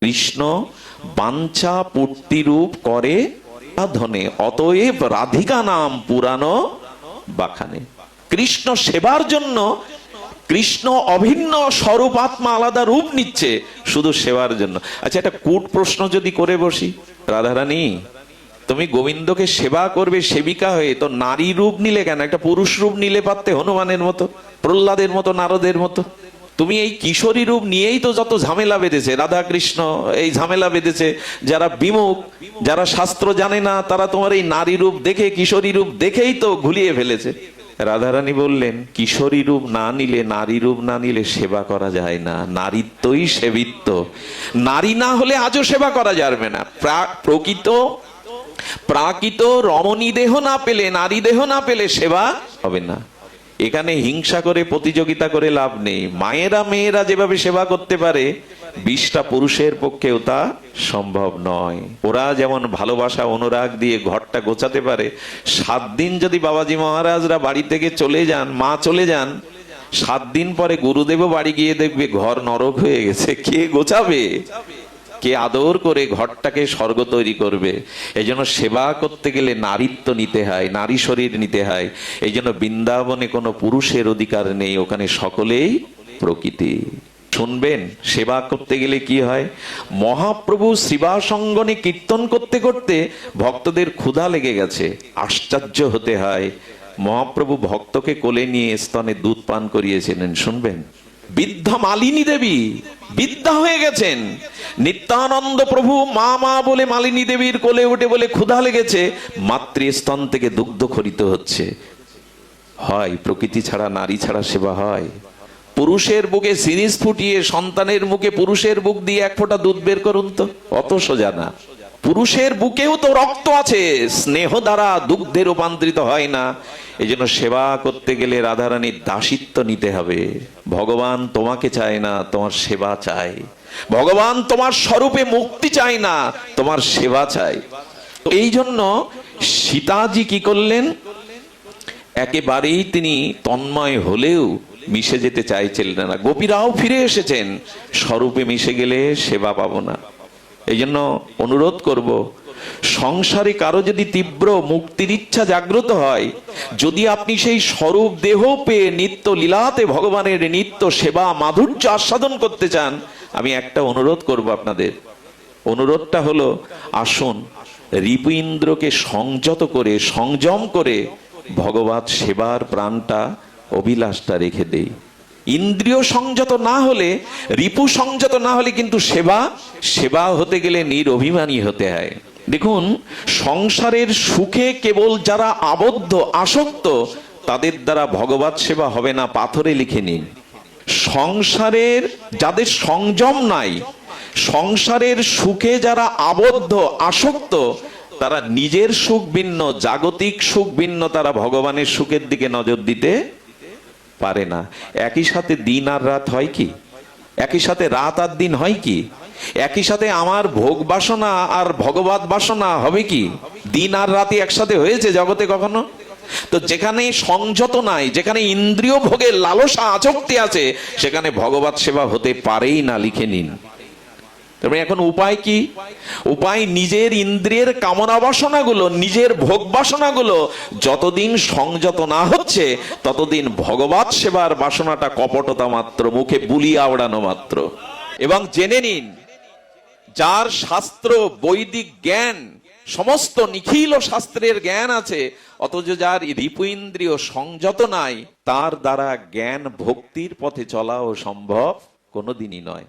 কৃষ্ণ বাঞ্ছা পূর্তিরূপ করে ধনে, অতএব রাধিকা নাম পুরানো বাখানে। কৃষ্ণ সেবার জন্য কৃষ্ণ অভিন্ন স্বরূপ আত্মা আলাদা রূপ নিচ্ছে শুধু সেবার জন্য। আচ্ছা, একটা কূট প্রশ্ন যদি করে বসি, রাধারানী তুমি গোবিন্দকে সেবা করবে সেবিকা হয়ে, তো নারী রূপ নিলে কেন? একটা পুরুষ রূপ নিলে পারতে, হনুমানের মতো, প্রহ্লাদের মতো, নারদের মতো। তুমি এই কিশোরী রূপ নিয়েই তো যত ঝামেলা বেঁধেছে, রাধা কৃষ্ণ এই ঝামেলা বেঁধেছে। যারা বিমুখ, যারা শাস্ত্র জানে না, তারা তোমার এই নারী রূপ দেখে, কিশোরী রূপ দেখেই তো ঘুলিয়ে ফেলেছে। রাধারানী বললেন, কিশোরী রূপ না নিলে, নারী রূপ না নিলে সেবা করা যায় না। নারীত্বই সেবিত্ব। নারী না হলে আজও সেবা করা যাবে না। প্রাকৃত রমণী দেহ না পেলে, নারী দেহ না পেলে সেবা হবে না। এখানে হিংসা করে প্রতিযোগিতা করে লাভ নেই। মায়েরা মেয়েরা যেভাবে সেবা করতে পারে, 20টা পুরুষের পক্ষেও তা সম্ভব নয়। ওরা যেমন ভালোবাসা অনুরাগ দিয়ে ঘরটা গোছাতে পারে, 7 দিন যদি বাবাজি মহারাজরা বাড়ি থেকে চলে যান, মা চলে যান, 7 দিন পরে গুরুদেবও বাড়ি গিয়ে দেখবে ঘর নরক হয়ে গেছে। কে গোছাবে? কে আদর করে ঘরটাকে স্বর্গ তৈরি করবে? এই জন্য সেবা করতে গেলে নারীত্ব নিতে হয়, নারী শরীর নিতে হয়। এই জন্য বৃন্দাবনে কোনো পুরুষের অধিকার নেই, ওখানে সকলেই প্রকৃতি। শুনবেন, সেবা করতে গেলে কি হয়? মহাপ্রভু শ্রীবাসঙ্গনে কীর্তন করতে করতে ভক্তদের ক্ষুধা লেগে গেছে। আশ্চর্য হতে হয়, মহাপ্রভু ভক্তকে কোলে নিয়ে স্তনে দুধ পান করিয়েছিলেন। শুনবেন, বৃদ্ধা মালিনী দেবী বৃদ্ধা হয়ে গেছেন। নিত্যানন্দ প্রভু মা মা বলে মালিনী দেবীর কোলে উঠে বলে ক্ষুধা লেগেছে, মাতৃস্তন থেকে দুগ্ধ খরিত হচ্ছে। হয় প্রকৃতি ছাড়া, নারী ছাড়া সেবা হয়? পুরুষের বুকে সিরিজ ফুটিয়ে সন্তানের মুখে পুরুষের বুক দিয়ে 1 ফোঁটা দুধ বের করুন তো, অত সোজা না। পুরুষের বুকেও তো রক্ত আছে, স্নেহ দ্বারা দুগ্ধে রূপান্তরিত হয় না। এই জন্য সেবা করতে গেলে রাধারানীর দাসিত্ব নিতে হবে। ভগবান তোমাকে চায় না, তোমার সেবা চাই। ভগবান তোমার স্বরূপে মুক্তি চায় না, তোমার সেবা চাই। এই জন্য সীতাজি কি করলেন? একেবারেই তিনি তন্ময় হলেও মিশে যেতে চাইছিলেন না। গোপীরাও ফিরে এসেছেন, স্বরূপে মিশে গেলে সেবা পাবো না। এই জন্য অনুরোধ করব, সংসারে কারো যদি তীব্র মুক্তির ইচ্ছা জাগ্রত হয়, যদি আপনি সেই স্বরূপ দেহ পেয়ে নিত্য লীলাতে ভগবানের নিত্য সেবা মাধুর্য আস্বাদন করতে চান, আমি একটা অনুরোধ করব আপনাদের। অনুরোধটা হলো, আসুন রিপু ইন্দ্রকে সংযত করে, সংযম করে ভগবত সেবার প্রাণটা, অভিলাষটা রেখে দেই। ইন্দ্রিয় সংযত না হলে, রিপু সংযত না হলে কিন্তু সেবা হতে গেলে নিরভিমানী হতে হয়। দেখুন, সংসারের সুখে কেবল যারা আবদ্ধ, আসক্ত, তাদের দ্বারা ভগবত সেবা হবে না, পাথরে লিখে নিন। সংসারের যাদের সংযম নাই, সংসারের সুখে যারা আবদ্ধ, আসক্ত, তারা নিজের সুখ ভিন্ন, জাগতিক সুখ ভিন্ন, তারা ভগবানের সুখের দিকে নজর দিতে পারে না। একই সাথে দিন আর রাত হয় কি? একই সাথে রাত আর দিন হয় কি? একই সাথে আমার ভোগ বাসনা আর ভগবত বাসনা হবে কি? দিন আর রাতি একসাথে হয়েছে জগতে কখনো? তো যেখানে সংযত নাই, যেখানে ইন্দ্রিয় ভোগের লালসা আসক্তি আছে, সেখানে ভগবত সেবা হতে পারেই না, লিখে নিন। তবে এখন উপায় কি? উপায়, নিজের ইন্দ্রিয়ের কামনা বাসনাগুলো, নিজের ভোগ বাসনাগুলো যতদিন সংযত না হচ্ছে, ততদিন ভগবত সেবার বাসনাটা কপটতা মাত্র, মুখে বুলি আওড়ানো মাত্র। এবং জেনে নিন, যার শাস্ত্র বৈদিক জ্ঞান, সমস্ত নিখিল শাস্ত্রের জ্ঞান আছে, অথচ যার রিপু ইন্দ্রিয় সংযত নাই, তার দ্বারা জ্ঞান ভক্তির পথে চলাও সম্ভব কোনোদিনই নয়।